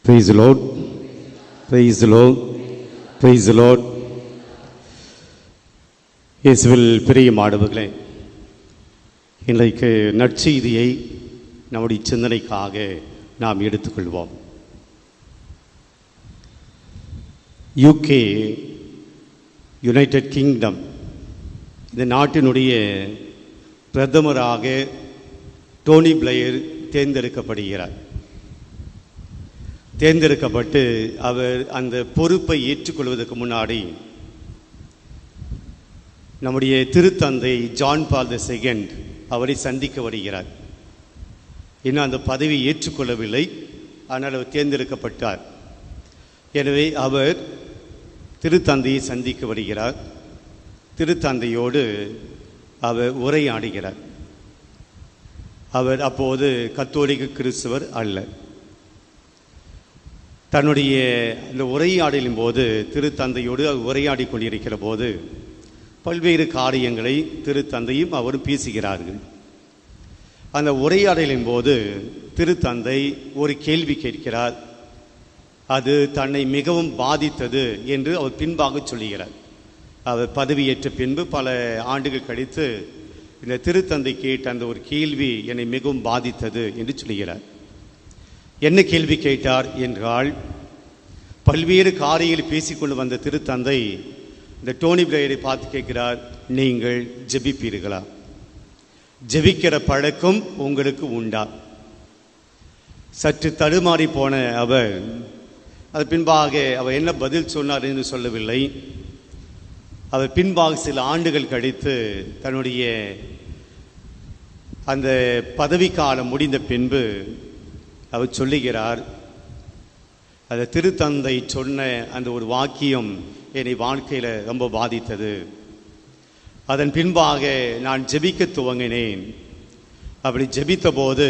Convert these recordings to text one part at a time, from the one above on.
Praise the Lord. Praise the Lord. Praise the Lord. இயேசுவில் பிரியமானவர்களே, இன்றைக்கு நற்செய்தியை நம்முடைய சிந்தனைக்காக நாம் எடுத்துக்கொள்வோம். யூகே, யுனைடெட் கிங்டம், இந்த நாட்டினுடைய பிரதமராக டோனி பிளேயர் தேர்ந்தெடுக்கப்படுகிறார். தேர்ந்தெடுக்கப்பட்டு அவர் அந்த பொறுப்பை ஏற்றுக்கொள்வதற்கு முன்னாடி நம்முடைய திருத்தந்தை ஜான் பால் II அவரை சந்திக்க வருகிறார். இன்னும் அந்த பதவியை ஏற்றுக்கொள்ளவில்லை, ஆனால் அவர் தேர்ந்தெடுக்கப்பட்டார். எனவே அவர் திருத்தந்தையை சந்திக்க வருகிறார். திருத்தந்தையோடு அவர் உரையாடுகிறார். அவர் அப்போது கத்தோலிக்க கிறிஸ்தவர் அல்ல. தன்னுடைய இந்த உரையாடலின் போது, திருத்தந்தையோடு உரையாடி கொண்டிருக்கிற போது பல்வேறு காரியங்களை திருத்தந்தையும் அவரும் பேசுகிறார்கள். அந்த உரையாடலின் போது திருத்தந்தை ஒரு கேள்வி கேட்கிறார். அது தன்னை மிகவும் பாதித்தது என்று அவர் பின்பாக சொல்லுகிறார். அவர் பதவியேற்ற பின்பு பல ஆண்டுகள் கழித்து இந்த திருத்தந்தை கேட்ட அந்த ஒரு கேள்வி என்னை மிகவும் பாதித்தது என்று சொல்லுகிறார். என்ன கேள்வி கேட்டார் என்றால், பல்வேறு காரியங்களை பேசிக்கொண்டு வந்த திருத்தந்தை இந்த டோனி பிளேயரை பார்த்து கேட்கிறார், நீங்கள் ஜெபிப்பீர்களா? ஜெபிக்கிற பழக்கம் உங்களுக்கு உண்டா? சற்று தடுமாறி போன அவர் அது பின்பாக அவர் என்ன பதில் சொன்னார் என்று சொல்லவில்லை. அவர் பின்பாக சில ஆண்டுகள் கழித்து தன்னுடைய அந்த பதவிக்காலம் முடிந்த பின்பு அவர் சொல்லுகிறார், அந்த திருத்தந்தை சொன்ன அந்த ஒரு வாக்கியம் என்னை வாழ்க்கையில் ரொம்ப பாதித்தது. அதன் பின்பாக நான் ஜெபிக்க துவங்கினேன். அப்படி ஜெபித்த போது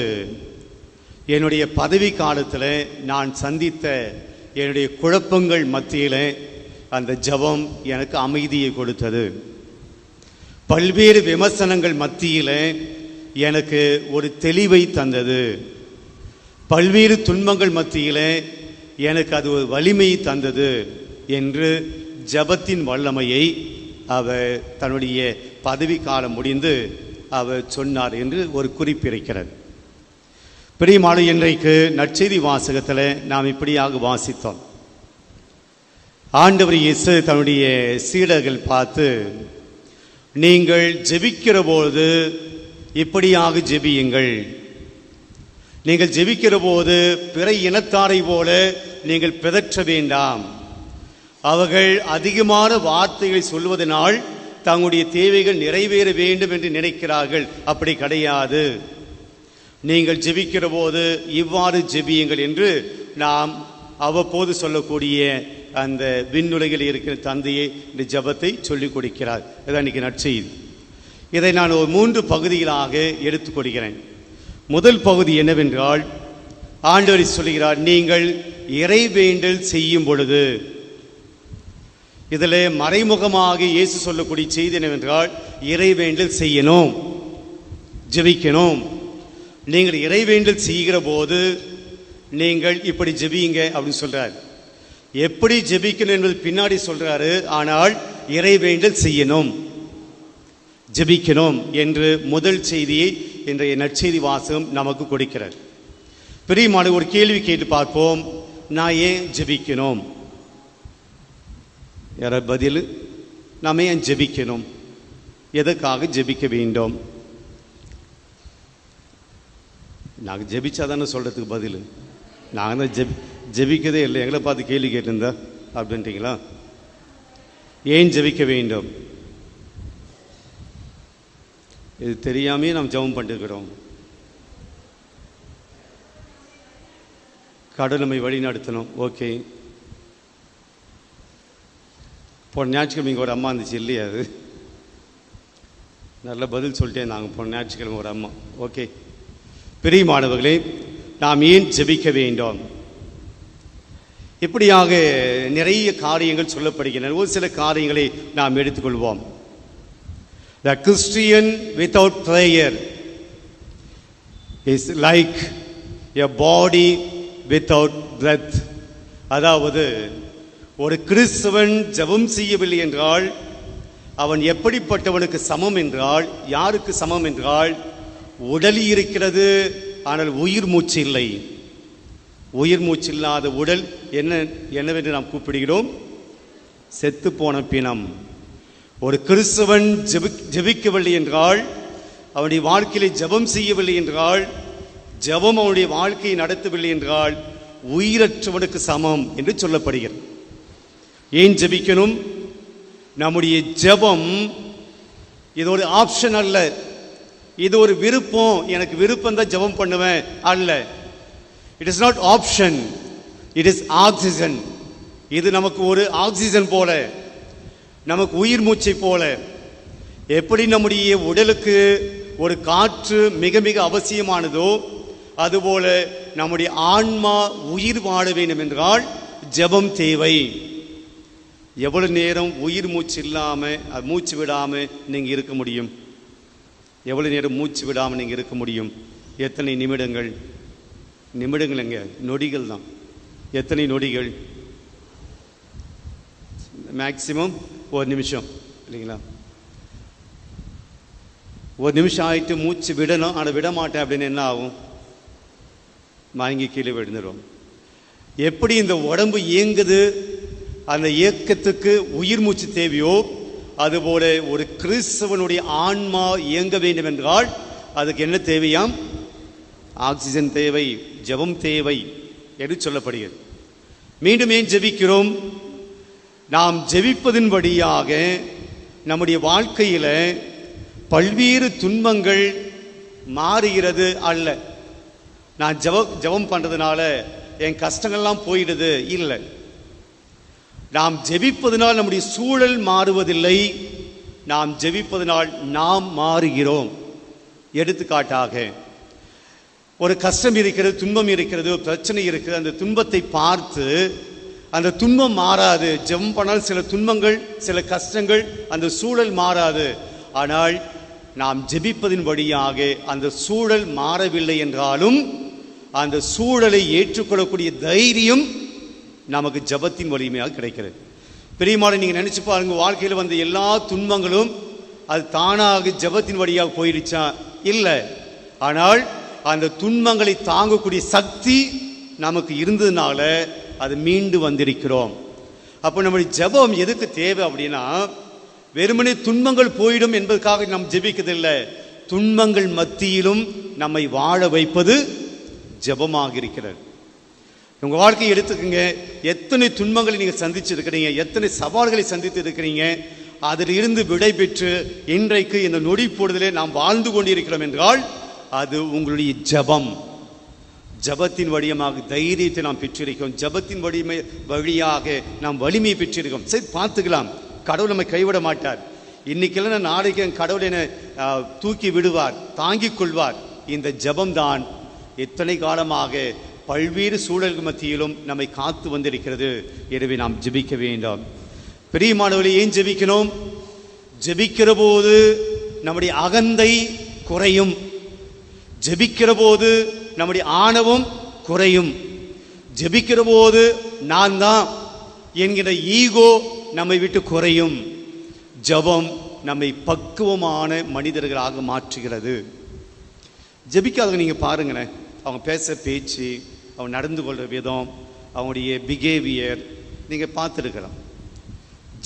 என்னுடைய பதவி காலத்தில் நான் சந்தித்த என்னுடைய குழப்பங்கள் மத்தியில் அந்த ஜெபம் எனக்கு அமைதியை கொடுத்தது. பல்வேறு விமர்சனங்கள் மத்தியில் எனக்கு ஒரு தெளிவை தந்தது. பல்வேறு துன்பங்கள் மத்தியில் எனக்கு அது ஒரு வலிமையை தந்தது என்று ஜெபத்தின் வல்லமையை அவர் தன்னுடைய பதவி காலம் முடிந்து அவர் சொன்னார் என்று ஒரு குறிப்பிருக்கிறது. பிரியமான, இன்றைக்கு நற்செய்தி வாசகத்தில் நாம் இப்படியாக வாசித்தோம். ஆண்டவர் இயேசு தன்னுடைய சீடர்கள் பார்த்து, நீங்கள் ஜெபிக்கிற போது இப்படியாக ஜெபியுங்கள். நீங்கள் ஜெபிக்கிற போது பிற இனத்தாரை போல நீங்கள் பிதற்ற வேண்டாம். அவர்கள் அதிகமான வார்த்தைகளை சொல்வதனால் தங்களுடைய தேவைகள் நிறைவேற வேண்டும் என்று நினைக்கிறார்கள். அப்படி கிடையாது. நீங்கள் ஜெபிக்கிற போது இவ்வாறு ஜெபியுங்கள் என்று நாம் அவ்வப்போது சொல்லக்கூடிய அந்த விண்ணுலகில் இருக்கிற தந்தையை இந்த ஜெபத்தை சொல்லிக் கொடுக்கிறார். இதான் இன்னைக்கு நற்செய்தி. இதை நான் ஒரு 3 பகுதிகளாக எடுத்துக்கொள்கிறேன். முதல் பகுதி என்னவென்றால், ஆண்டவர் சொல்கிறார், நீங்கள் இறைவேண்டல் செய்யும் பொழுது. இதில் மறைமுகமாக இயேசு சொல்லக்கூடிய செய்தி என்னவென்றால், இறைவேண்டல் செய்யணும், ஜெபிக்கணும். நீங்கள் இறைவேண்டல் செய்கிற போது நீங்கள் இப்படி ஜெபியுங்க அப்படின்னு சொல்றார். எப்படி ஜெபிக்கணும் என்பது பின்னாடி சொல்றாரு. ஆனால் இறைவேண்டல் செய்யணும், ஜெபிக்கணும் என்று முதல் செய்தியை இன்றைய நற்செய்தி வாசகம் நமக்கு கொடுக்கிறார். பிரியமான, ஒரு கேள்வி கேட்டு பார்ப்போம். நான் ஏன் ஜெபிக்கணும்? யார பதில்? நாம் ஏன் ஜெபிக்கணும்? எதற்காக ஜெபிக்க வேண்டும்? நாங்கள் ஜெபிச்சாதானே சொல்றதுக்கு பதில். நாங்கள் தான் ஜெபிக்கதே இல்லை, எங்களை பார்த்து கேள்வி கேட்டிருந்தா அப்படின்ட்டீங்களா? ஏன் ஜெபிக்க வேண்டும்? இது தெரியாமே நாம் ஜெபம் பண்ணிருக்கிறோம். கடவுள் நம்மை வழி நடத்தணும். ஓகே, போன ஞாயிற்றுக்கிழமை இங்கே ஒரு அம்மா இருந்துச்சு இல்லையா? அது நல்ல பதில் சொல்லிட்டேன். நாங்கள் போன ஞாயிற்றுக்கிழமை ஒரு அம்மா. ஓகே, பிரியமானவர்களே, நாம் ஏன் ஜெபிக்க வேண்டும்? இப்படியாக நிறைய காரியங்கள் சொல்லப்படுகின்றன. ஒரு சில காரியங்களை நாம் எடுத்துக்கொள்வோம். The Christian without prayer is like a body without breath. அதாவது ஒரு கிறிஸ்தவன் ஜெபம் செய்யவில்லை என்றால் அவன் எப்படிப்பட்டவனுக்கு சமம் என்றால், யாருக்கு சமம் என்றால், உடல் இருக்கிறது ஆனால் உயிர் மூச்சு இல்லை. உயிர் மூச்சு இல்லாத உடல் என்னவென்று நாம் கூப்பிடுகிறோம்? செத்து போன பிணம். ஒரு கிறிஸ்தவன் ஜெபிக்கவில்லை என்றால், அவனுடைய வாழ்க்கையில ஜெபம் செய்யவில்லை என்றால், ஜெபம் அவனுடைய வாழ்க்கையை நடத்தவில்லை என்றால் உயிரற்றவனுக்கு சமம் என்று சொல்லப்படுகிறது. ஏன் ஜெபிக்கணும்? நம்முடைய ஜெபம் இது ஒரு ஆப்ஷன் அல்ல, இது ஒரு விருப்பம். எனக்கு விருப்பம் தான் ஜெபம் பண்ணுவேன் அல்ல. It is not option, it is oxygen. இது நமக்கு ஒரு ஆக்சிஜன் போல, நமக்கு உயிர் மூச்சை போல. எப்படி நம்முடைய உடலுக்கு ஒரு காற்று மிக மிக அவசியமானதோ அதுபோல நம்முடைய ஆன்மா உயிர் வாழ வேண்டும் என்றால் ஜெபம் தேவை. எவ்வளவு நேரம் உயிர் மூச்சு இல்லாம, மூச்சு விடாம நீங்க இருக்க முடியும்? எவ்வளவு நேரம் மூச்சு விடாம நீங்க இருக்க முடியும்? எத்தனை நிமிடங்கள்? நிமிடங்கள் எங்க, நொடிகள் தான். எத்தனை நொடிகள்? மேக்சிமம் ஒரு நிமிஷம் இல்லைங்களா? ஒரு நிமிஷம் ஆயிட்டு மூச்சு விடணும், ஆனால் விட மாட்டேன் அப்படின்னு என்ன ஆகும்? மயங்கி கீழே விழுந்துடும். எப்படி இந்த உடம்பு இயங்குது, அந்த இயக்கத்துக்கு உயிர் மூச்சு தேவையோ அதுபோல ஒரு கிறிஸ்தவனுடைய ஆன்மா இயங்க வேண்டும் என்றால் அதுக்கு என்ன தேவையாம்? ஆக்சிஜன் தேவை, ஜெபம் தேவை என்று சொல்லப்படுகிறது. மீண்டும் ஏன் ஜெபிக்கிறோம்? நாம் ஜெபிப்பதின் வழியாக நம்முடைய வாழ்க்கையில பல்வேறு துன்பங்கள் மாறுகிறது அல்ல. நான் ஜெபம் பண்றதுனால என் கஷ்டங்கள்லாம் போயிடுது இல்லை. நாம் ஜெபிப்பதனால் நம்முடைய சூழல் மாறுவதில்லை, நாம் ஜெபிப்பதனால் நாம் மாறுகிறோம். எடுத்துக்காட்டாக, ஒரு கஷ்டம் இருக்கிறது, துன்பம் இருக்கிறது, ஒரு பிரச்சனை இருக்கிறது. அந்த துன்பத்தை பார்த்து அந்த துன்பம் மாறாது. ஜெபம் பண்ணால் சில துன்பங்கள், சில கஷ்டங்கள், அந்த சூழல் மாறாது. ஆனால் நாம் ஜெபிப்பதின் வழியாக அந்த சூழல் மாறவில்லை என்றாலும் அந்த சூழலை ஏற்றுக்கொள்ளக்கூடிய தைரியம் நமக்கு ஜெபத்தின் வலிமையாக கிடைக்கிறது. பெரியமாட நீங்க நினைச்சு பாருங்க, வாழ்க்கையில் வந்த எல்லா துன்பங்களும் அது தானாக ஜெபத்தின் வழியாக போயிடுச்சா? இல்லை. ஆனால் அந்த துன்பங்களை தாங்கக்கூடிய சக்தி நமக்கு இருந்ததுனால அது மீண்டு வந்திருக்கிறோம். அப்போ நம்முடைய ஜெபம் எதுக்கு தேவை அப்படின்னா, வெறுமனே துன்பங்கள் போயிடும் என்பதற்காக நாம் ஜெபிக்கதில்லை. துன்பங்கள் மத்தியிலும் நம்மை வாழ வைப்பது ஜெபமாக இருக்கிறது. உங்க வாழ்க்கையை எடுத்துக்கங்க. எத்தனை துன்பங்களை நீங்க சந்திச்சு இருக்கிறீங்க, எத்தனை சவால்களை சந்தித்து இருக்கிறீங்க. அதில் இருந்து விடை பெற்று இன்றைக்கு இந்த நொடி பொழுதிலே நாம் வாழ்ந்து கொண்டிருக்கிறோம் என்றால் அது உங்களுடைய ஜெபம். ஜெபத்தின் வழியமாக தைரியத்தை நாம் பெற்றிருக்கோம். ஜெபத்தின் வழியாக நாம் வலிமையை பெற்றிருக்கோம். சரி, பார்த்துக்கலாம். கடவுள் நம்மை கைவிட மாட்டார். இன்னைக்கெல்லாம் நாளைக்கு கடவுள் என்னை தூக்கி விடுவார், தாங்கிக் கொள்வார். இந்த ஜெபம்தான் எத்தனை காலமாக பல்வேறு சூழல்கள் மத்தியிலும் நம்மை காத்து வந்திருக்கிறது. எனவே நாம் ஜெபிக்க வேண்டாம். பிரியமானவர்களே, ஏன் ஜெபிக்கணும்? ஜெபிக்கிற போது நம்முடைய அகந்தை குறையும். ஜெபிக்கிற போது நம்முடைய ஆணவம் குறையும். ஜெபிக்கிற போது நான் தான் என்கிற ஈகோ நம்மை விட்டு குறையும். ஜெபம் நம்மை பக்குவமான மனிதர்களாக மாற்றுகிறது. ஜெபிக்காதவங்க நீங்க பாருங்களேன், அவங்க பேச பேச்சு, அவங்க நடந்து கொள்ற விதம், அவங்களுடைய பிஹேவியர் நீங்க பார்த்துருக்கலாம்.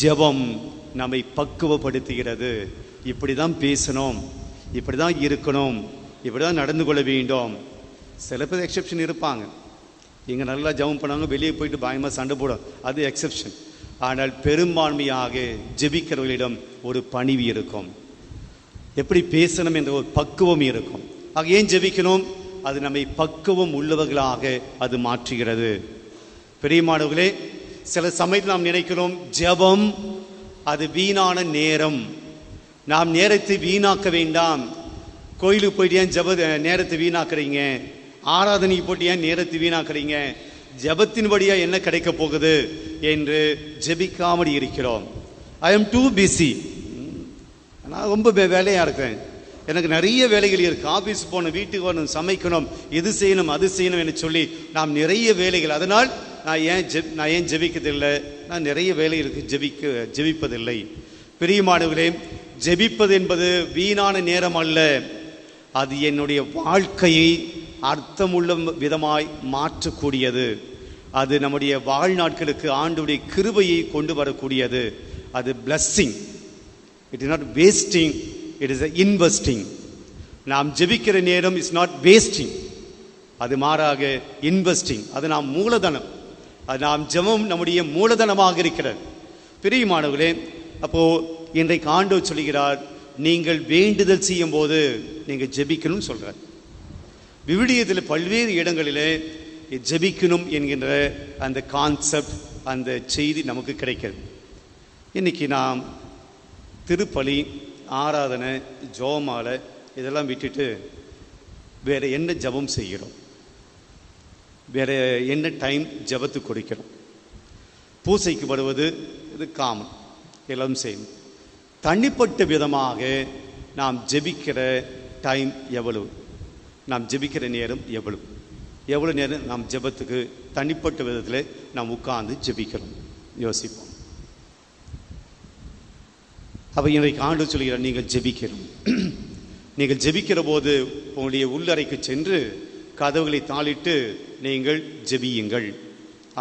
ஜெபம் நம்மை பக்குவப்படுத்துகிறது. இப்படிதான் பேசணும், இப்படிதான் இருக்கணும், இப்படிதான் நடந்து கொள்ள வேண்டும். சில பேர் எக்ஸெப்ஷன் இருப்பாங்க. இங்கே நல்லா ஜெபம் பண்ணாங்க, வெளியே போயிட்டு பயமா சண்டை போடும், அது எக்ஸெப்ஷன். ஆனால் பெரும்பான்மையாக ஜெபிக்கிறவர்களிடம் ஒரு பணிவு இருக்கும், எப்படி பேசணும் என்ற ஒரு பக்குவம் இருக்கும். ஆக ஏன் ஜெபிக்கணும்? அது நம்மை பக்குவம் உள்ளவர்களாக அது மாற்றுகிறது. பெரியமானவர்களே, சில சமயத்தில் நாம் நினைக்கிறோம் ஜெபம் அது வீணான நேரம், நாம் நேரத்தை வீணாக்க வேண்டாம். கோயிலுக்கு போயிட்டு ஏன் ஜெப நேரத்தை வீணாக்குறீங்க? ஆராதனைக்கு போட்டு ஏன் நேரத்தை வீணாக்குறீங்க? ஜெபத்தின் வழியா என்ன கிடைக்க போகுது என்று ஜெபிக்காமல் இருக்கிறோம். ஐ எம் டூ பிஸி, நான் ரொம்ப வேலையா இருக்கேன், எனக்கு நிறைய வேலைகள் இருக்குது, ஆஃபீஸ் போகணும், வீட்டுக்கு வரணும், சமைக்கணும், இது செய்யணும் அது செய்யணும் என்று சொல்லி நாம் நிறைய வேலைகள். அதனால் நான் ஏன் ஜெபிக்கதில்லை? நான் நிறைய வேலை இருக்குது, ஜெபிப்பதில்லை. பிரியமானவர்களே, ஜெபிப்பது என்பது வீணான நேரம் அல்ல. அது என்னுடைய வாழ்க்கையை அர்த்தமுள்ள விதமாய் மாற்றக்கூடியது. அது நம்முடைய வாழ்நாட்களுக்கு ஆண்டவருடைய கிருபையை கொண்டு வரக்கூடியது. அது blessing. It is not wasting, it is investing. நாம் ஜெபிக்கிற நேரம் இஸ் நாட் வேஸ்டிங், அது மாறாக இன்வெஸ்டிங். அது நாம் மூலதனம், அது நாம் ஜெபம் நம்முடைய மூலதனமாக இருக்கிறது. பிரியமானவர்களே, அப்போ இன்றைக்கு ஆண்டவர் சொல்கிறார், நீங்கள் வேண்டுதல் செய்யும் போது நீங்கள் ஜெபிக்கணும்னு சொல்றார். விவிலியத்தில் பல்வேறு இடங்களிலே ஜெபிக்கணும் என்கின்ற அந்த கான்செப்ட், அந்த செய்தி நமக்கு கிடைக்கிறது. இன்னைக்கு நாம் திருப்பலி, ஆராதனை, ஜெபமாலை இதெல்லாம் விட்டுட்டு வேற என்ன ஜெபம் செய்கிறோம்? வேற என்ன டைம் ஜெபத்துக்கு கொடுக்கிறோம்? பூசைக்கு வருவது இது காமன், எல்லாம் செய்யணும். தனிப்பட்ட விதமாக நாம் ஜெபிக்கிற டைம் எவ்வளவு? நாம் ஜெபிக்கிற நேரம் எவ்வளவு நேரம் நாம் ஜெபத்துக்கு தனிப்பட்ட விதத்தில் நாம் உட்கார்ந்து ஜெபிக்கிறோம்? யோசிப்போம். அப்போ இன்றைக்கு ஆண்டு சொல்கிறார், நீங்கள் ஜெபிக்கிறோம். நீங்கள் ஜெபிக்கிற போது உங்களுடைய உள்ளறைக்கு சென்று கதவுகளை தாளிட்டு நீங்கள் ஜெபியுங்கள்.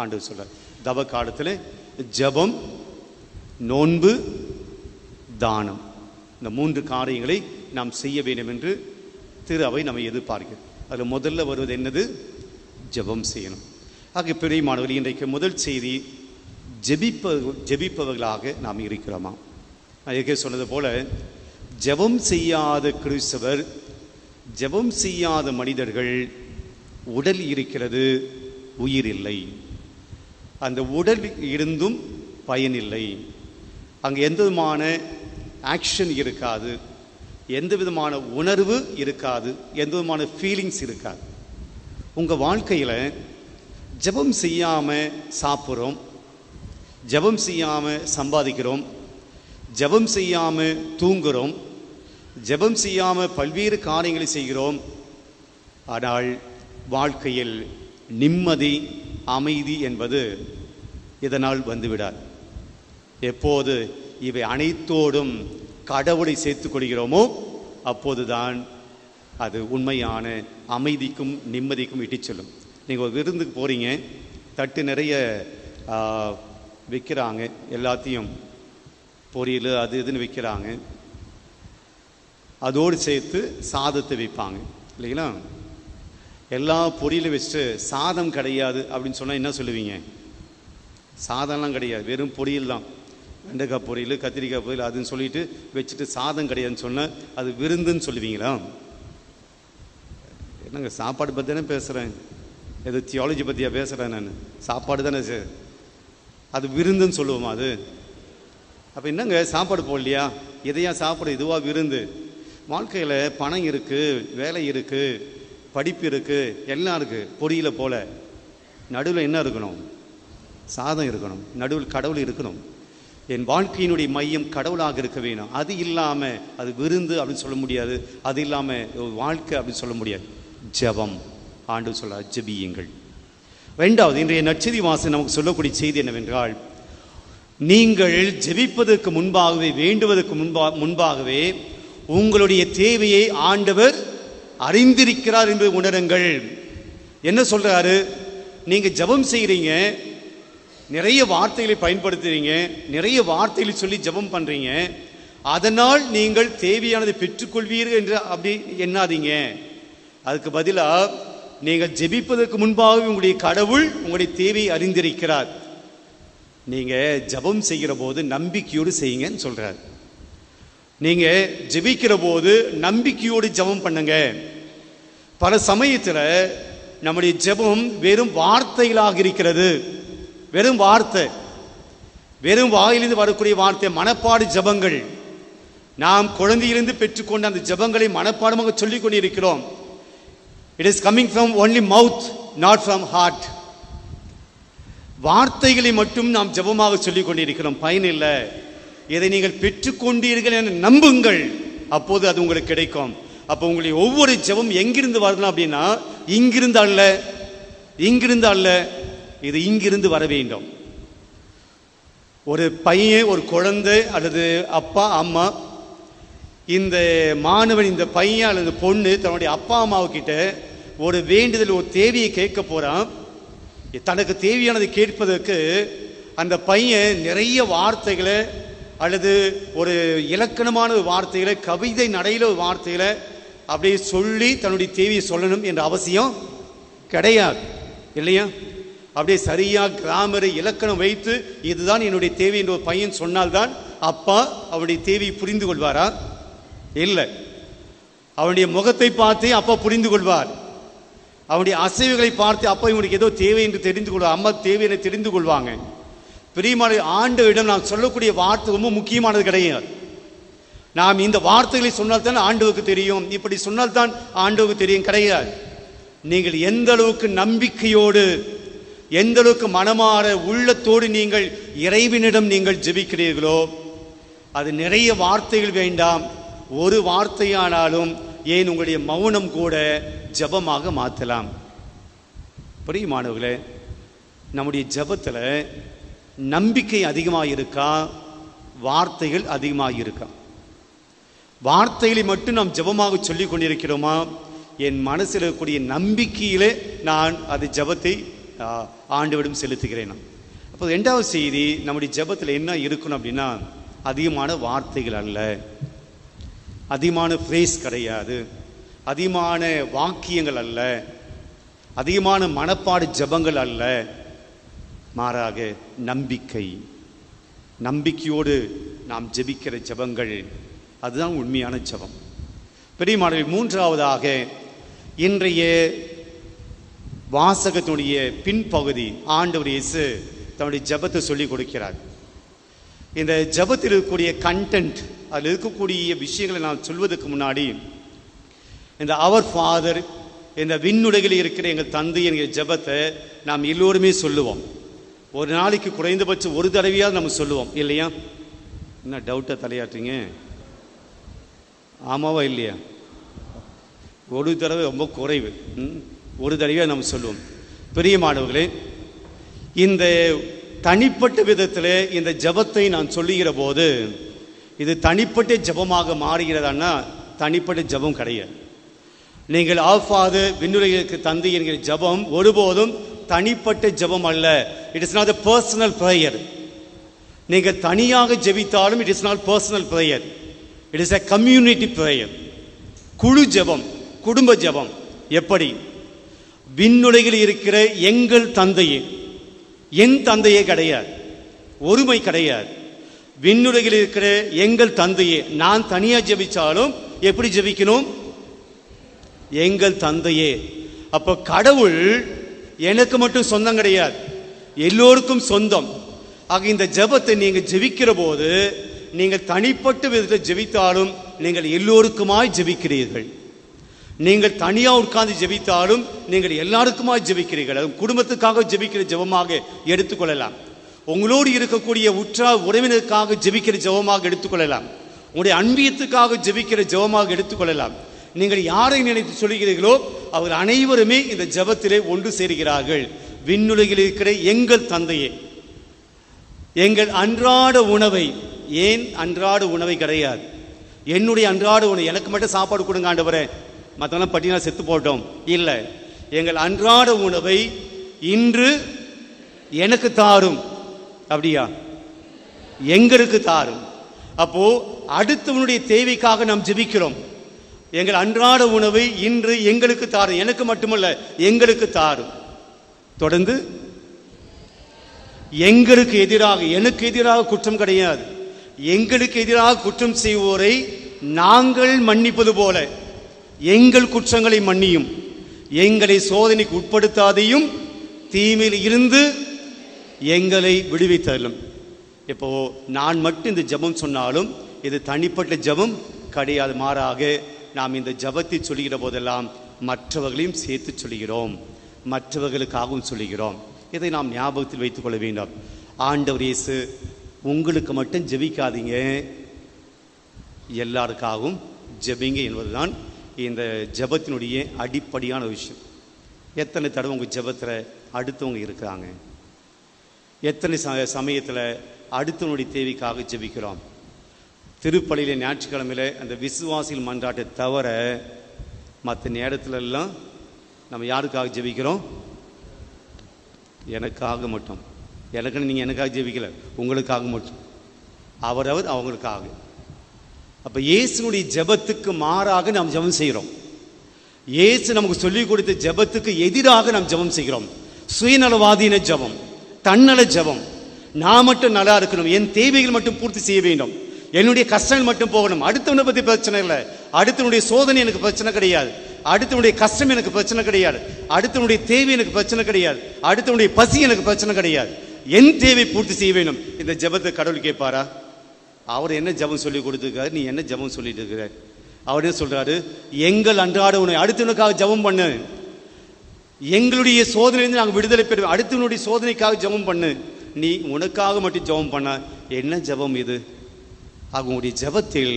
ஆண்டு சொல்றார், தவ காலத்தில் ஜெபம், நோன்பு, தானம், இந்த 3 காரியங்களை நாம் செய்ய வேண்டும் என்று திரு அவை நம்மை எதிர்பார்க்கிறது. அதில் முதல்ல வருவது என்னது? ஜெபம் செய்யணும். ஆக பிரியமானவர்கள், இன்றைக்கு முதல் செய்தி, ஜெபிப்பவர்களாக நாம் இருக்கிறோமா? நான் ஏற்கனவே சொன்னது போல, ஜெபம் செய்யாத கிறிஸ்தவர், ஜெபம் செய்யாத மனிதர்கள், உடல் இருக்கிறது, உயிர் இல்லை. அந்த உடல் இருந்தும் பயனில்லை. அங்கே எந்த விதமான ஆக்ஷன் இருக்காது, எந்த விதமான உணர்வு இருக்காது, எந்த விதமான ஃபீலிங்ஸ் இருக்காது. உங்கள் வாழ்க்கையில் ஜெபம் செய்யாமல் சாப்பிட்றோம், ஜெபம் செய்யாமல் சம்பாதிக்கிறோம், ஜெபம் செய்யாமல் தூங்குகிறோம், ஜெபம் செய்யாமல் பல்வேறு காரியங்களை செய்கிறோம். ஆனால் வாழ்க்கையில் நிம்மதி, அமைதி என்பது இதனால் வந்துவிடாது. எப்போது இவை அனைத்தோடும் கடவுளை சேர்த்து கொள்கிறோமோ அப்போதுதான் அது உண்மையான அமைதிக்கும் நிம்மதிக்கும் இட்டு செல்லும். நீங்கள் ஒரு விருந்துக்கு போகிறீங்க, தட்டு நிறைய விற்கிறாங்க, எல்லாத்தையும் பொரியல் அது இதுன்னு விற்கிறாங்க, அதோடு சேர்த்து சாதத்தை விற்பாங்க இல்லைங்களா? எல்லா பொரியலும் வச்சுட்டு சாதம் கிடையாது அப்படின்னு சொன்னால் என்ன சொல்லுவீங்க? சாதம்லாம் கிடையாது, வெறும் பொரியல் தான், வெண்டைக்காய் பொரியல், கத்திரிக்காய் பொரியல் அதுன்னு சொல்லிட்டு வச்சுட்டு சாதம் கிடையாதுன்னு சொன்னால் அது விருந்துன்னு சொல்லுவீங்களா? என்னங்க, சாப்பாடு பற்றி தானே பேசுகிறேன், ஏதோ தியாலஜி பற்றியா பேசுகிறேன் நான்? சாப்பாடு தானே, அது விருந்துன்னு சொல்லுவோமா அது? அப்போ என்னங்க, சாப்பாடு போடலையா? இதையா சாப்பாடு, இதுவா விருந்து? வாழ்க்கையில் பணம் இருக்குது, வேலை இருக்குது, படிப்பு இருக்குது, எல்லாம் இருக்குது, பொரியலை போல. நடுவில் என்ன இருக்கணும்? சாதம் இருக்கணும், நடுவில் கடவுள் இருக்கணும். என் வாழ்க்கையினுடைய மையம் கடவுளாக இருக்க வேணும். அது இல்லாமல் அது விருந்து அப்படின்னு சொல்ல முடியாது, அது இல்லாமல் வாழ்க்கை அப்படின்னு சொல்ல முடியாது. ஜெபம், ஆண்டு சொல்ல ஜெபியுங்கள். ரெண்டாவது, இன்றைய நற்செய்தி வாசகம் நமக்கு சொல்லக்கூடிய செய்தி என்னவென்றால், நீங்கள் ஜெபிப்பதற்கு முன்பாகவே, வேண்டுவதற்கு முன்பாகவே உங்களுடைய தேவையை ஆண்டவர் அறிந்திருக்கிறார் என்று உணருங்கள். என்ன சொல்றாரு? நீங்க ஜெபம் செய்கிறீங்க, நிறைய வார்த்தைகளை பயன்படுத்துறீங்க, நிறைய வார்த்தைகளை சொல்லி ஜெபம் பண்றீங்க, அதனால் நீங்கள் தேவையானதை பெற்றுக்கொள்வீர்கள் என்று அப்படி எண்ணாதீங்க. அதுக்கு பதிலாக நீங்கள் ஜெபிப்பதற்கு முன்பாக உங்களுடைய கடவுள் உங்களுடைய தேவையை அறிந்திருக்கிறார். நீங்க ஜெபம் செய்கிற போது நம்பிக்கையோடு செய்யுங்கன்னு சொல்றார். நீங்க ஜெபிக்கிற போது நம்பிக்கையோடு ஜெபம் பண்ணுங்க. பல சமயத்தில் நம்முடைய ஜெபம் வெறும் வார்த்தைகளாக இருக்கிறது. வெறும் வார்த்தை, வெறும் வாயிலிருந்து வரக்கூடிய வார்த்தை, மனப்பாடு ஜெபங்கள். நாம் குழந்தையிலிருந்து பெற்றுக்கொண்ட அந்த ஜெபங்களை மனப்பாடமாக சொல்லிக் கொண்டிருக்கிறோம். It is coming from only mouth, not from heart. வார்த்தைகளை மட்டும் நாம் ஜெபமாக சொல்லிக் கொண்டிருக்கிறோம், பயனில்லை. இதை நீங்கள் பெற்றுக்கொண்டீர்கள் என நம்புங்கள், அப்போது அது உங்களுக்கு கிடைக்கும். அப்போ உங்களுடைய ஒவ்வொரு ஜெபம் எங்கிருந்து வரணும் அப்படின்னா, இங்கிருந்து அல்ல, இங்கிருந்து அல்ல, இது இங்கிருந்து வர வேண்டும். ஒரு பையன், ஒரு குழந்தை அல்லது அப்பா அம்மா, இந்த மாணவன், இந்த பையன் அல்லது பொண்ணு தன்னுடைய அப்பா அம்மாவுக்கிட்ட ஒரு வேண்டுதல், ஒரு தேவையை கேட்க போறான். தனக்கு தேவையானதை கேட்பதற்கு அந்த பையன் நிறைய வார்த்தைகளை அல்லது ஒரு இலக்கணமான வார்த்தைகளை, கவிதை நடையில வார்த்தைகளை அப்படியே சொல்லி தன்னுடைய தேவையை சொல்லணும் என்ற அவசியம் கிடையாது, இல்லையா? அப்படியே சரியா கிராமரை இலக்கணம் வைத்து இதுதான் என்னுடைய தேவை என்று ஒரு பையன் சொன்னால்தான் அப்பா அவனுடைய தேவையை புரிந்து கொள்வாரா? இல்லை. அவனுடைய முகத்தை பார்த்து அப்பா புரிந்து கொள்வார். அவனுடைய அசைவுகளை பார்த்து அப்பா இவனுக்கு ஏதோ தேவை என்று தெரிந்து கொள்வார், அம்மா தேவை என்று தெரிந்து கொள்வாங்க. பிரியமான ஆண்டவரிடம் நாம் சொல்லக்கூடிய வார்த்தை ரொம்ப முக்கியமானது கிடையாது. நாம் இந்த வார்த்தைகளை சொன்னால்தான் ஆண்டவருக்கு தெரியும், இப்படி சொன்னால்தான் ஆண்டவருக்கு தெரியும் கிடையாது. நீங்கள் எந்த அளவுக்கு நம்பிக்கையோடு, எந்த அளவுக்கு மனமாற உள்ளத்தோடு நீங்கள் இறைவனிடம் நீங்கள் ஜெபிக்கிறீர்களோ, அது நிறைய வார்த்தைகள் வேண்டாம், ஒரு வார்த்தையானாலும், ஏன் உங்களுடைய மௌனம் கூட ஜெபமாக மாற்றலாம். பிரியமானவர்களே, நம்முடைய ஜெபத்தில் நம்பிக்கை அதிகமாக இருக்கா, வார்த்தைகள் அதிகமாக இருக்கா? வார்த்தைகளை மட்டும் நாம் ஜெபமாக சொல்லி கொண்டிருக்கிறோமா? என் மனசில் இருக்கக்கூடிய நம்பிக்கையிலே நான் அது ஜெபத்தை ஆண்டவரிடம் செலுத்துகிறேன். அப்போ ரெண்டாவது செய்தி, நம்முடைய ஜெபத்தில் என்ன இருக்கணும் அப்படின்னா, அதிகமான வார்த்தைகள் அல்ல, அதிகமான ஃப்ரேஸ் கிடையாது, அதிகமான வாக்கியங்கள் அல்ல, அதிகமான மனப்பாடு ஜெபங்கள் அல்ல, மாறாக நம்பிக்கை. நம்பிக்கையோடு நாம் ஜெபிக்கிற ஜெபங்கள், அதுதான் உண்மையான ஜெபம். பெரியமானவர்களே, மூன்றாவதாக இன்றைய வாசகத்தினுடைய பின்பகுதி ஆண்டவர் இயேசு தன்னுடைய ஜெபத்தை சொல்லிக் கொடுக்கிறார். இந்த ஜெபத்தில் இருக்கக்கூடிய கண்டென்ட், அதில் இருக்கக்கூடிய விஷயங்களை நான் சொல்வதற்கு முன்னாடி, இந்த அவர் ஃபாதர், இந்த விண்ணுலகில் இருக்கிற எங்கள் தந்தை என்கிற ஜெபத்தை நாம் எல்லோருமே சொல்லுவோம். ஒரு நாளைக்கு குறைந்தபட்சம் ஒரு தடவையாவது நம்ம சொல்லுவோம், இல்லையா? என்ன டவுட்டாக தலையாட்டுறீங்க? ஆமாவா இல்லையா? ஒரு தடவை ரொம்ப குறைவு, ஒரு தடவையாக நம்ம சொல்லுவோம். பிரியமானவர்களே, இந்த தனிப்பட்ட விதத்தில் இந்த ஜெபத்தை நான் சொல்லுகிற போது இது தனிப்பட்ட ஜெபமாக மாறுகிறதான்னா தனிப்பட்ட ஜெபம் கிடையாது. நீங்கள் ஆஃபாது விண்ணுலகிற்கு தந்தை என்கிற ஜெபம் ஒருபோதும் தனிப்பட்ட ஜெபம் அல்ல. It is not a personal prayer. நீங்கள் தனியாக ஜெபித்தாலும் it is not personal prayer. It is a community prayer. குழு ஜெபம், குடும்ப ஜெபம். எப்படி? விண்ணுலகில் இருக்கிற எங்கள் தந்தையே, என் தந்தையே கிடையாது, ஒருமை கிடையாது. விண்ணுலகில் இருக்கிற எங்கள் தந்தையே. நான் தனியா ஜெபிச்சாலும் எப்படி ஜெபிக்கணும்? எங்கள் தந்தையே. அப்போ கடவுள் எனக்கு மட்டும் சொந்தம் கிடையாது, எல்லோருக்கும் சொந்தம். ஆக இந்த ஜெபத்தை நீங்கள் ஜெபிக்கிற போது, நீங்கள் தனிப்பட்ட விதத்தில் ஜெபித்தாலும் நீங்கள் எல்லோருக்குமாய் ஜெபிக்கிறீர்கள். நீங்கள் தனியாக உட்கார்ந்து ஜெபித்தாலும் நீங்கள் எல்லாருக்குமாய் ஜெபிக்கிறீர்கள். குடும்பத்துக்காக ஜெபிக்கிற ஜெபமாக எடுத்துக்கொள்ளலாம். உங்களோடு இருக்கக்கூடிய உற்றார் உறவினருக்காக ஜெபிக்கிற ஜெபமாக எடுத்துக்கொள்ளலாம். உங்களுடைய அன்பியத்துக்காக ஜெபிக்கிற ஜெபமாக எடுத்துக்கொள்ளலாம். நீங்கள் யாரை நினைத்து சொல்கிறீர்களோ அவர் அனைவருமே இந்த ஜெபத்திலே ஒன்று சேர்கிறார்கள். விண்ணுலகில் இருக்கிற எங்கள் தந்தையே. எங்கள் அன்றாட உணவை, ஏன் அன்றாட உணவை கிடையாது, என்னுடைய அன்றாட உணவு, எனக்கு மட்டும் சாப்பாடு கொடுங்க ஆண்டவரே, மற்றவெல்லாம் பட்டினா செத்து போட்டோம் இல்லை, எங்கள் அன்றாட உணவை இன்று எனக்கு தாரும். அப்படியா? எங்களுக்கு தாரும். அப்போ அடுத்தவனுடைய தேவைக்காக நாம் ஜெபிக்கிறோம். எங்கள் அன்றாட உணவை இன்று எங்களுக்கு தாரும், எனக்கு மட்டுமல்ல எங்களுக்கு தாரும். தொடர்ந்து எங்களுக்கு எதிராக, எனக்கு எதிராக குற்றம் கிடையாது, எங்களுக்கு எதிராக குற்றம் செய்வோரை நாங்கள் மன்னிப்பது போல எங்கள் குற்றங்களை மன்னியும், எங்களை சோதனைக்கு உட்படுத்தாதையும், தீமையில் இருந்து எங்களை விடுவித்தலும். இப்போ நான் மட்டும் இந்த ஜெபம் சொன்னாலும் இது தனிப்பட்ட ஜெபம் கிடையாது. மாறாக நாம் இந்த ஜெபத்தை சொல்லுகிற போதெல்லாம் மற்றவர்களையும் சேர்த்து சொல்லுகிறோம், மற்றவர்களுக்காகவும் சொல்லுகிறோம். இதை நாம் ஞாபகத்தில் வைத்துக் கொள்ள வேண்டும். ஆண்டவர் இயேசு உங்களுக்கு மட்டும் ஜெபிக்காதீங்க, எல்லாருக்காகவும் ஜெபிங்க என்பதுதான் இந்த ஜெபத்தினுடைய அடிப்படையான விஷயம். எத்தனை தடவை உங்கள் ஜெபத்தில் அடுத்தவங்க இருக்கிறாங்க? எத்தனை சமயத்தில் அடுத்தவனுடைய தேவைக்காக ஜெபிக்கிறோம்? திருப்பலியில் ஞாயிற்றுக்கிழமையில் அந்த விசுவாசிகள் மன்றாட்டை தவிர மற்ற நேரத்துலலாம் நம்ம யாருக்காக ஜெபிக்கிறோம்? எனக்காக மட்டும். எனக்குன்னு நீங்கள் எனக்காக ஜெபிக்கல, உங்களுக்காக மட்டும். அவரவர் அவங்களுக்காக. அப்போ இயேசுனுடைய ஜெபத்துக்கு மாறாக நாம் ஜெபம் செய்கிறோம். இயேசு நமக்கு சொல்லிக் கொடுத்த ஜெபத்துக்கு எதிராக நாம் ஜெபம் செய்கிறோம். சுயநலவாதீன ஜெபம், தன்னல ஜெபம். நான் மட்டும் நல்லா இருக்கணும், என் தேவைகள் மட்டும் பூர்த்தி செய்ய வேண்டும், என்னுடைய கஷ்டங்கள் மட்டும் போகணும். அடுத்தவனை பற்றி பிரச்சனை இல்லை, அடுத்தவனுடைய சோதனை எனக்கு பிரச்சனை கிடையாது, அடுத்தவனுடைய கஷ்டம் எனக்கு பிரச்சனை கிடையாது, அடுத்தவனுடைய தேவை எனக்கு பிரச்சனை கிடையாது, அடுத்தவனுடைய பசி எனக்கு பிரச்சனை கிடையாது, என் தேவை பூர்த்தி செய்ய வேண்டும். இந்த ஜெபத்தை கடவுள் கேட்பாரா? அவர் என்ன ஜெபம் சொல்லி கொடுத்துருக்காரு, நீ என்ன ஜெபம் சொல்லிட்டு இருக்கிற? அவர் என்ன சொல்றாரு? எங்கள் அன்றாட உணவை அடுத்தவனுக்காக ஜெபம் பண்ணு. எங்களுடைய சோதனையிலிருந்து நாங்கள் விடுதலை பெறுவோம், அடுத்தவனுடைய சோதனைக்காக ஜெபம் பண்ணு. நீ உனக்காக மட்டும் ஜெபம் பண்ண என்ன ஜெபம் இது? அவங்களுடைய ஜெபத்தில்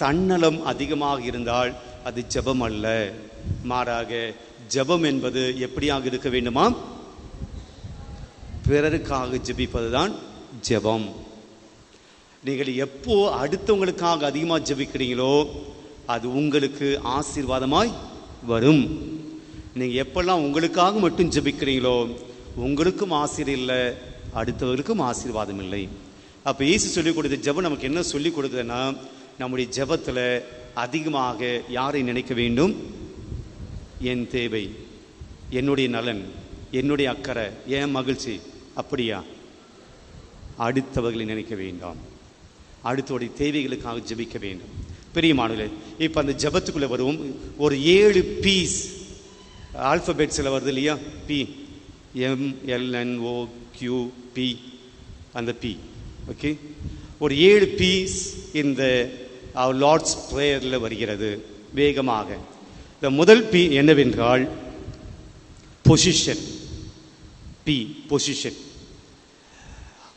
தன்னலம் அதிகமாக இருந்தால் அது ஜெபம் அல்ல. மாறாக ஜெபம் என்பது எப்படியாக இருக்க வேண்டுமா? பிறருக்காக ஜெபிப்பதுதான் ஜெபம். நீங்கள் எப்போ அடுத்தவங்களுக்காக அதிகமாக ஜெபிக்கிறீங்களோ அது உங்களுக்கு ஆசீர்வாதமாய் வரும். நீங்கள் எப்பெல்லாம் உங்களுக்காக மட்டும் ஜெபிக்கிறீங்களோ உங்களுக்கும் ஆசீர்வாதம் இல்லை, அடுத்தவர்களுக்கும் ஆசீர்வாதம் இல்லை. அப்போ இயேசு சொல்லிக் கொடுத்த ஜெபம் நமக்கு என்ன சொல்லிக் கொடுக்குதுன்னா, நம்முடைய ஜெபத்தில் அதிகமாக யாரை நினைக்க வேண்டும்? என் தேவை, என்னுடைய நலன், என்னுடைய அக்கறை, என் மகிழ்ச்சி. அப்படியா? அடுத்தவர்களை நினைக்க வேண்டாம், அடுத்தவருடைய தேவைகளுக்காக ஜெபிக்க வேண்டும். பிரியமானவர்களே, இப்போ அந்த ஜெபத்துக்குள்ளே வருவோம். ஒரு 7 பீஸ் ஆல்பபெட்ஸில் வருது இல்லையா? பி, MLNOQP, அந்த பி. ஓகே, ஒரு 7 பீஸ் இந்த லார்ட்ஸ் ப்ரேயரில் வருகிறது வேகமாக. இந்த முதல் பி என்னவென்றால் பொசிஷன். B, position.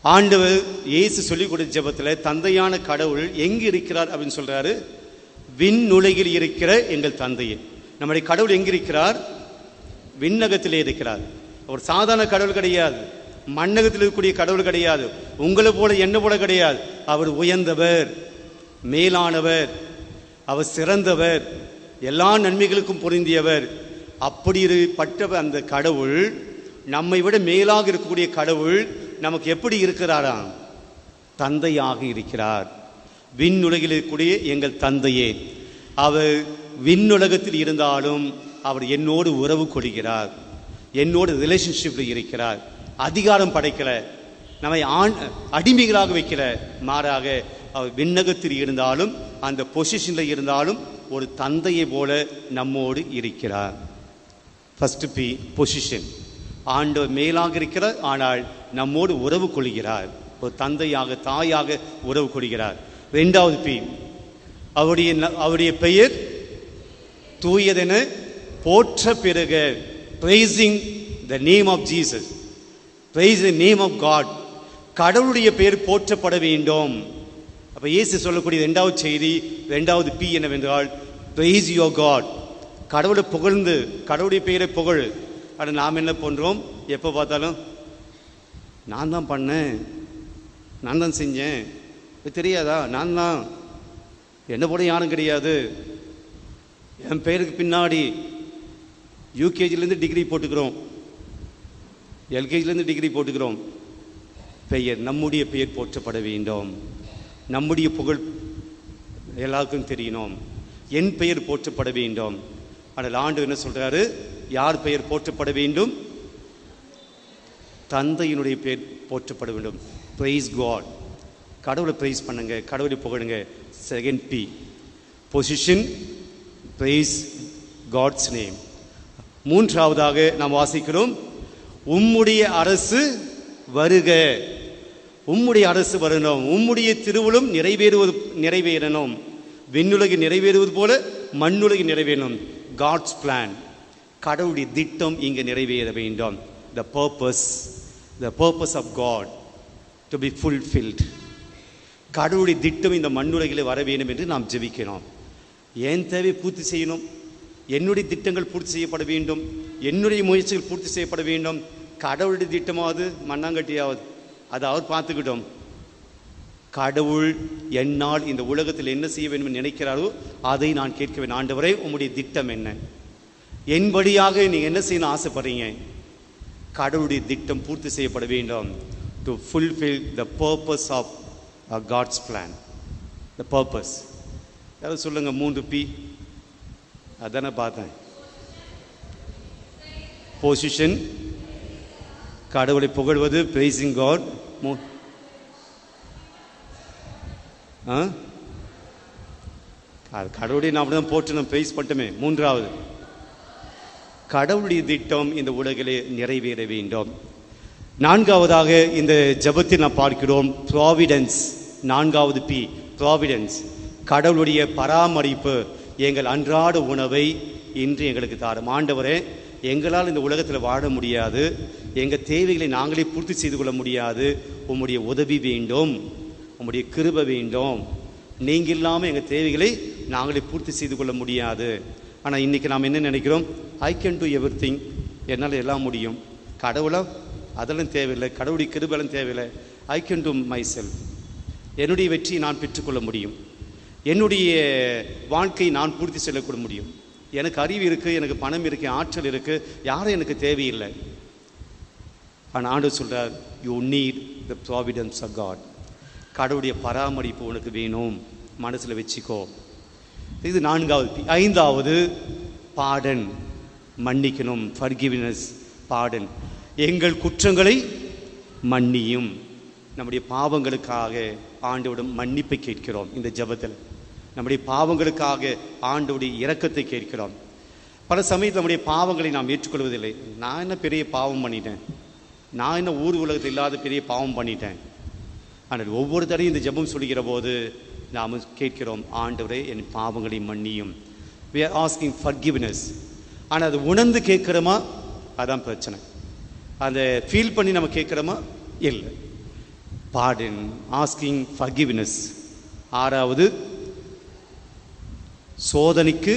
ஆண்டவர் இயேசு சொல்லிக் கொடுத்த ஜெபத்தில் தந்தையான கடவுள் எங்கு இருக்கிறார் அப்படின்னு சொல்றாரு? விண்ணுலகில் இருக்கிற எங்கள் தந்தையே. நம்முடைய கடவுள் எங்கு இருக்கிறார்? விண்ணகத்திலே இருக்கிறார். ஒரு சாதாரண கடவுள் கிடையாது, மண்ணகத்தில் இருக்கக்கூடிய கடவுள் கிடையாது, உங்களை போல என்ன போல கிடையாது. அவர் உயர்ந்தவர், மேலானவர், அவர் சிறந்தவர், எல்லா நன்மைகளுக்கும் பொருந்தியவர். அப்படிப்பட்ட அந்த கடவுள், நம்மை விட மேலாக இருக்கக்கூடிய கடவுள் நமக்கு எப்படி இருக்கிறாராம்? தந்தையாக இருக்கிறார். விண்ணுலகில் இருக்கக்கூடிய எங்கள் தந்தையே. அவர் விண்ணுலகத்தில் இருந்தாலும் அவர் என்னோடு உறவு கொள்கிறார், என்னோடு ரிலேஷன்ஷிப்பில் இருக்கிறார். அதிகாரம் படைக்கல, நம்மை அடிமைகளாக வைக்கல. மாறாக அவர் விண்ணகத்தில் இருந்தாலும் அந்த பொசிஷனில் இருந்தாலும் ஒரு தந்தையை போல நம்மோடு இருக்கிறார். First be, position. ஆண்டவர் மேலாக இருக்கிறார், ஆனால் நம்மோடு உறவு கொள்கிறார், ஒரு தந்தையாக தாயாக உறவு கொள்கிறார். 2வது பி, அவருடைய பெயர் தூயதென போற்ற பெருக. praising the name of Jesus, praise the name of God. கடவுளுடைய பெயர் போற்றப்பட வேண்டும். அப்ப இயேசு சொல்லக்கூடிய 2வது செய்தி, 2வது பி என்னவென்றால் praise your God. கடவுளை புகழ்ந்து, கடவுளுடைய பெயரை புகழ். ஆனால் நாம் என்ன பண்ணுறோம்? எப்போ பார்த்தாலும் நான் தான் பண்ணேன், நான் தான் செஞ்சேன், தெரியாதா, நான் தான், என்ன போல யாரும் கிடையாது. என் பெயருக்கு பின்னாடி யூகேஜிலேருந்து டிகிரி போட்டுக்கிறோம், எல்கேஜிலேருந்து டிகிரி போட்டுக்கிறோம். பெயர், நம்முடைய பெயர் போற்றப்பட வேண்டும், நம்முடைய புகழ் எல்லாருக்கும் தெரியணும், என் பெயர் போற்றப்பட வேண்டும். ஆனால் ஆண்டவர் என்ன சொல்றாரு? யார் பெயர் போற்றப்பட வேண்டும்? தந்தையினுடைய பெயர் போற்றப்பட வேண்டும். Price God. கடவுளை பிரைஸ் பண்ணுங்க, கடவுளை புகழுங்க. Second B, position, praise God's name. 3வதாக நாம் வாசிக்கிறோம், உம்முடைய அரசு வருக. உம்முடைய அரசு வரணும், உம்முடைய திருவுளம் நிறைவேறணும். விண்ணுலகில் நிறைவேறுவது போல மண்ணுலகில் நிறைவேறணும். காட்ஸ் பிளான், கடவுளுடைய திட்டம் இங்கே நிறைவேற வேண்டும். the purpose of God to be fulfilled. கடவுளுடைய திட்டம் இந்த மண்ணுலகில் வர வேண்டும் என்று நாம் ஜெபிக்கிறோம். என் தேவை பூர்த்தி செய்யணும், என்னுடைய திட்டங்கள் பூர்த்தி செய்யப்பட வேண்டும், என்னுடைய முயற்சிகள் பூர்த்தி செய்யப்பட வேண்டும். கடவுளுடைய திட்டமாவது மண்ணாங்கட்டியாவது அது அவர் பார்த்துக்கிட்டோம். கடவுள் என்னால் இந்த உலகத்தில் என்ன செய்ய வேண்டும் நினைக்கிறாரோ அதை நான் கேட்க ஆண்டவரே உம்முடைய திட்டம் என்ன, என் வழியாக நீங்கள் என்ன செய்யணும் ஆசைப்படுறீங்க? கடவுளுடைய திட்டம் பூர்த்தி செய்யப்பட வேண்டும். To fulfil the purpose of God's plan. The purpose யாரும் சொல்லுங்க. 3P அதானே பார்த்தேன். பொசிஷன், கடவுளை புகழ்வது, பிரைசிங் காட். கடவுளுடைய நாம் தான் போட்டு நம்ம பிரைஸ் பண்ணிட்டோமே. 3வது, கடவுளுடைய திட்டம் இந்த உலகிலே நிறைவேற வேண்டும். 4வதாக இந்த ஜெபத்தில் நாம் பார்க்கிறோம் ப்ராவிடன்ஸ். 4வது P, ப்ராவிடன்ஸ். கடவுளுடைய பராமரிப்பு. எங்கள் அன்றாட உணவை இன்று எங்களுக்கு தாரும். ஆண்டவரே, எங்களால் இந்த உலகத்தில் வாழ முடியாது, எங்கள் தேவைகளை நாங்களே பூர்த்தி செய்து கொள்ள முடியாது, உம்முடைய உதவி வேண்டும், உம்முடைய கிருபை வேண்டும். நீங்கள் இல்லாமல் எங்கள் தேவைகளை நாங்களே பூர்த்தி செய்து கொள்ள முடியாது. ஆனால் இன்றைக்கி நாம் என்ன நினைக்கிறோம்? I can do every thing, என்னால் எல்லாம் முடியும். கடவுளா அதெல்லாம் தேவையில்லை, கடவுளுடைய கிருபைலாம் தேவையில்லை. I can do my self, என்னுடைய வெற்றியை நான் பெற்றுக்கொள்ள முடியும், என்னுடைய வாழ்க்கையை நான் பூர்த்தி செய்யக்கூட முடியும். எனக்கு அறிவு இருக்குது, எனக்கு பணம் இருக்குது, ஆற்றல் இருக்குது, யாரும் எனக்கு தேவையில்லை. ஆனால் ஆண்டவர் சொல்கிறார், you need the providence of God. கடவுளுடைய பராமரிப்பு உனக்கு வேணும், மனசில் வச்சுக்கோ. இது 4வது. 5வது பாடன், மன்னிக்கணும். Forgiveness, Baden. எங்கள் குற்றங்களை மன்னியும். நம்முடைய பாவங்களுக்காக ஆண்டவரிடம் மன்னிப்பை கேட்கிறோம். இந்த ஜெபத்தில் நம்முடைய பாவங்களுக்காக ஆண்டவருடைய இரக்கத்தை கேட்கிறோம். பல சமயத்தில் நம்முடைய பாவங்களை நாம் ஏற்றுக்கொள்வதில்லை. நான் என்ன பெரிய பாவம் பண்ணிட்டேன், நான் என்ன ஊர் உலகத்தில் இல்லாத பெரிய பாவம் பண்ணிட்டேன். ஆனால் ஒவ்வொரு தடையும் இந்த ஜெபம் சொல்லுகிற போது நாம் கேட்கிறோம், ஆண்டவரே என் பாவங்களை மன்னியும். we are asking forgiveness. ஆனால் அது உணர்ந்து கேட்குறோமா? அதான் பிரச்சனை. அதை ஃபீல் பண்ணி நம்ம கேட்குறோமா? இல்லை. pardon, asking forgiveness. 6வது, சோதனைக்கு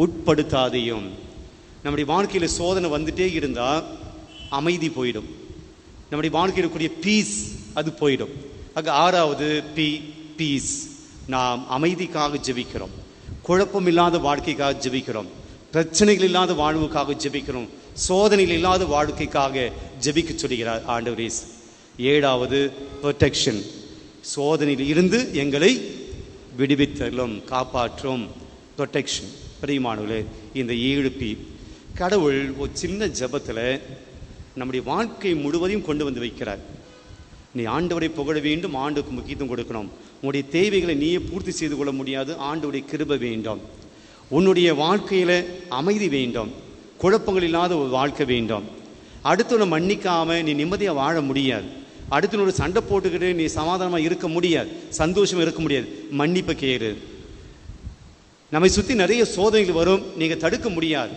உட்படுத்தாதையும். நம்முடைய வாழ்க்கையில் சோதனை வந்துட்டே இருந்தால் அமைதி போயிடும், நம்முடைய வாழ்க்கையில் கூடிய பீஸ் அது போயிடும். ஆக 6வது P, பீஸ். நாம் அமைதிக்காக ஜெபிக்கிறோம், குழப்பம் இல்லாத வாழ்க்கைக்காக ஜெபிக்கிறோம், பிரச்சனைகள் இல்லாத வாழ்வுக்காக ஜெபிக்கிறோம், சோதனைகள் இல்லாத வாழ்க்கைக்காக ஜெபிக்க சொல்கிறார் ஆண்டவர். 7வது ப்ரொடெக்ஷன், சோதனையில் இருந்து எங்களை விடுவித்தலும் காப்பாற்றும். ப்ரொடெக்ஷன். பிரியமானவர்களே, இந்த 7P கடவுள் ஒரு சின்ன ஜெபத்தில் நம்முடைய வாழ்க்கை முழுவதையும் கொண்டு வந்து வைக்கிறார். நீ ஆண்டவரை புகழ வேண்டும், ஆண்டுக்கு முக்கியத்துவம் கொடுக்கணும். உன்னுடைய தேவைகளை நீயே பூர்த்தி செய்து கொள்ள முடியாது, ஆண்டவருடைய கிருபை வேண்டும். உன்னுடைய வாழ்க்கையில் அமைதி வேண்டும், குழப்பங்கள் இல்லாத ஒரு வாழ்க்கை வேண்டும். அடுத்தவனை மன்னிக்காமல் நீ நிம்மதியாக வாழ முடியாது. அடுத்தவனோட சண்டை போட்டுக்கிட்டு நீ சமாதானமாக இருக்க முடியாது, சந்தோஷமாக இருக்க முடியாது. மன்னிப்பை கேளு. நம்மை சுற்றி நிறைய சோதனைகள் வரும், நீங்கள் தடுக்க முடியாது.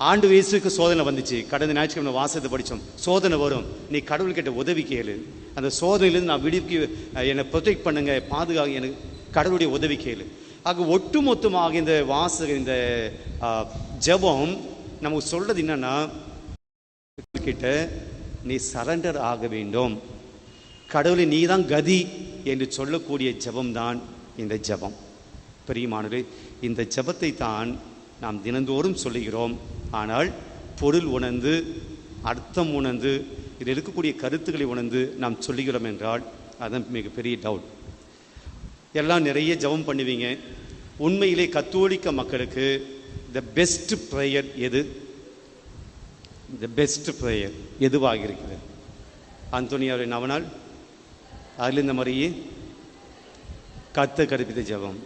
ஆண்டு இயேசுக்கு சோதனை வந்துச்சு. கடந்த ஞாயிற்றுக்கிழமை வாசத்தை படித்தோம். சோதனை வரும், நீ கடவுள்கிட்ட உதவி கேளு. அந்த சோதனையிலேருந்து நான் விடுவிக்க, என்னை ப்ரொடெக்ட் பண்ணுங்க, பாதுகாக்க எனக்கு கடவுளுடைய உதவி கேளு. ஆக ஒட்டுமொத்தமாக இந்த ஜெபம் நமக்கு சொல்றது என்னன்னா, கிட்ட நீ சரண்டர் ஆக வேண்டும். கடவுளை நீ தான் கதி என்று சொல்லக்கூடிய ஜெபம்தான் இந்த ஜெபம். பிரியமானவர்களே, இந்த ஜெபத்தை தான் நாம் தினந்தோறும் சொல்லுகிறோம். ஆனால் பொருள் உணர்ந்து, அர்த்தம் உணர்ந்து, இதில் இருக்கக்கூடிய கருத்துக்களை உணர்ந்து நாம் சொல்லுகிறோம் என்றால் அதுதான் மிகப்பெரிய டவுட். எல்லாம் நிறைய ஜெபம் பண்ணுவீங்க. உண்மையிலே கத்தோலிக்க மக்களுக்கு த பெஸ்ட் ப்ரேயர் எது? த பெஸ்ட் ப்ரேயர் எதுவாக இருக்கிறது? அந்தோனியாவின் நவநாள், அதில் இந்த மாதிரியே கத்த கற்பித்த ஜெபம்.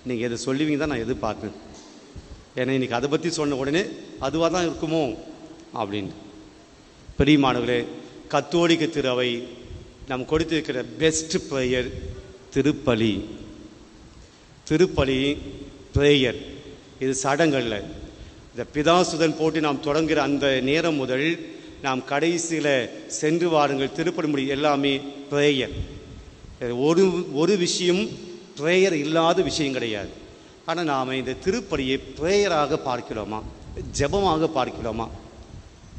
நீங்கள் எதை சொல்லுவீங்க தான் நான் எதிர்பார்த்தேன். ஏன்னா இன்றைக்கி அதை பற்றி சொன்ன உடனே அதுவாக தான் இருக்குமோ அப்படின்ட்டு. பிரியமானவர்களே, கத்தோலிக்க திருவை நாம் கொடுத்திருக்கிற பெஸ்ட் ப்ரேயர் திருப்பலி. திருப்பலி ப்ரேயர் இது சடங்கல்ல. இந்த பிதாசுதன் போட்டு நாம் தொடங்குகிற அந்த நேரம் முதல் நாம் கடைசியில் சென்று வாருங்கள் திருப்பலி முடி எல்லாமே ப்ரேயர். ஒரு விஷயம் ப்ரேயர் இல்லாத விஷயம் கிடையாது. ஆனால் நாம் இந்த திருப்பலியை ப்ரேயராக பார்க்கிறோமா, ஜெபமாக பார்க்கிறோமா?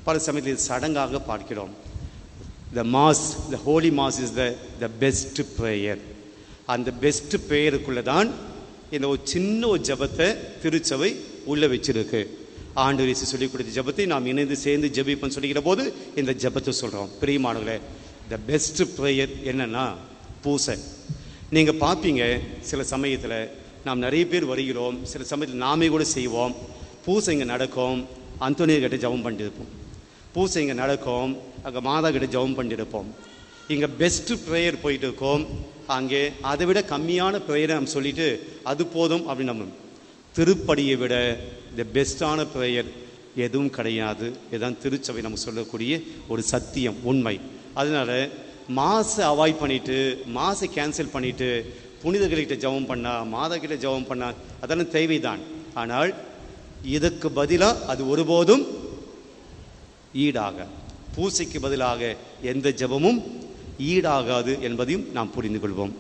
பல சமயத்தில் சடங்காக பார்க்கிறோம். the holy mass is the best prayer. அந்த பெஸ்ட் ப்ரேயருக்குள்ளே தான் இந்த ஒரு சின்ன ஒரு ஜெபத்தை திருச்சபை உள்ள வச்சிருக்கு. ஆண்டவர் இயேசு சொல்லிக் கொடுத்த ஜெபத்தை நாம் இணைந்து சேர்ந்து ஜெபிப்போம்னு சொல்லிக்கிற போது இந்த ஜெபத்தை சொல்கிறோம். பிரியமானவர்களே, த பெஸ்ட் ப்ரேயர் என்னன்னா பூசை. நீங்கள் பார்ப்பீங்க, சில சமயத்தில் நாம் நிறைய பேர் வருகிறோம், சில சமயத்தில் நாமே கூட செய்வோம். பூசை இங்கே நடக்கும், அந்தோனியர் கிட்ட ஜெபம் பண்ணிட்டு இருப்போம். பூசை இங்கே நடக்கும், அங்கே மாதா கிட்ட ஜெபம் பண்ணிட்டு இருப்போம். இங்கே பெஸ்ட்டு ப்ரேயர் போயிட்டு இருக்கோம், அங்கே அதை விட கம்மியான ப்ரேயரை நம்ம சொல்லிட்டு அது போதும் அப்படின்னு நம்ம. திருப்படியை விட த பெஸ்டான ப்ரேயர் எதுவும் கிடையாது. இதுதான் திருச்சபை நம்ம சொல்லக்கூடிய ஒரு சத்தியம், உண்மை. அதனால மாசை அவாய்ட் பண்ணிட்டு, மாசை கேன்சல் பண்ணிட்டு புனிதர்கிட்ட ஜெபம் பண்ணா, மாதா கிட்ட ஜெபம் பண்ணா அதெல்லாம் தேவைதான். ஆனால் இதுக்கு பதிலாக அது ஒருபோதும் ஈடாக, பூசைக்கு பதிலாக எந்த ஜெபமும் ஈடாகாது என்பதையும் நாம் புரிந்து கொள்வோம்.